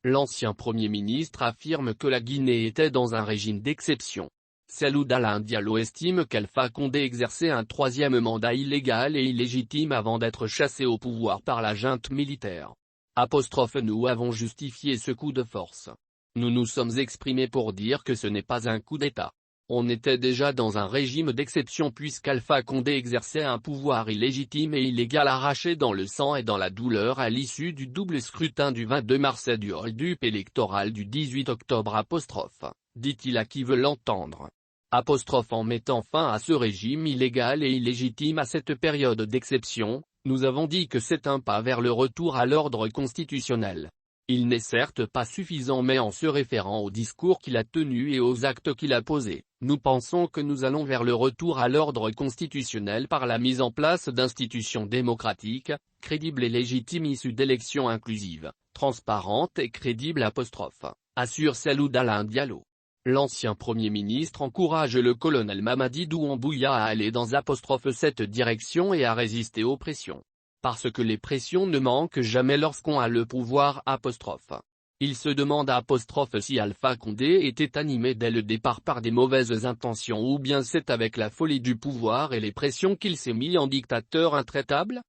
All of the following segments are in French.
L'ancien Premier ministre affirme que la Guinée était dans un régime d'exception. Salou Dalain Diallo estime qu'Alpha Condé exerçait un troisième mandat illégal et illégitime avant d'être chassé au pouvoir par la junte militaire. Nous avons justifié ce coup de force. Nous nous sommes exprimés pour dire que ce n'est pas un coup d'État. On était déjà dans un régime d'exception puisqu'Alpha Condé exerçait un pouvoir illégitime et illégal arraché dans le sang et dans la douleur à l'issue du double scrutin du 22 mars et du hold-up électoral du 18 octobre. Dit-il à qui veut l'entendre. En mettant fin à ce régime illégal et illégitime à cette période d'exception, nous avons dit que c'est un pas vers le retour à l'ordre constitutionnel. Il n'est certes pas suffisant mais en se référant au discours qu'il a tenu et aux actes qu'il a posés, nous pensons que nous allons vers le retour à l'ordre constitutionnel par la mise en place d'institutions démocratiques, crédibles et légitimes issues d'élections inclusives, transparentes et crédibles. Assure Salou Dalain Diallo. L'ancien Premier ministre encourage le colonel Mamadi Doumbouya à aller dans cette direction et à résister aux pressions. Parce que les pressions ne manquent jamais lorsqu'on a le pouvoir. Il se demande si Alpha Condé était animé dès le départ par des mauvaises intentions ou bien c'est avec la folie du pouvoir et les pressions qu'il s'est mis en dictateur intraitable.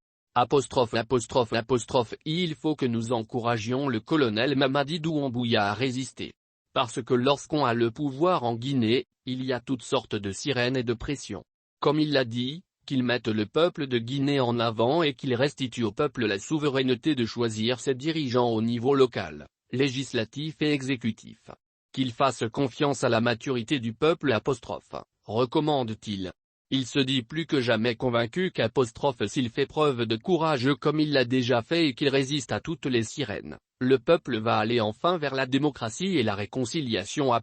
Il faut que nous encouragions le colonel Mamadi Doumbouya à résister. Parce que lorsqu'on a le pouvoir en Guinée, il y a toutes sortes de sirènes et de pressions. Comme il l'a dit, qu'il mette le peuple de Guinée en avant et qu'il restitue au peuple la souveraineté de choisir ses dirigeants au niveau local, législatif et exécutif. Qu'il fasse confiance à la maturité du peuple. Recommande-t-il. Il se dit plus que jamais convaincu s'il fait preuve de courage comme il l'a déjà fait et qu'il résiste à toutes les sirènes, le peuple va aller enfin vers la démocratie et la réconciliation.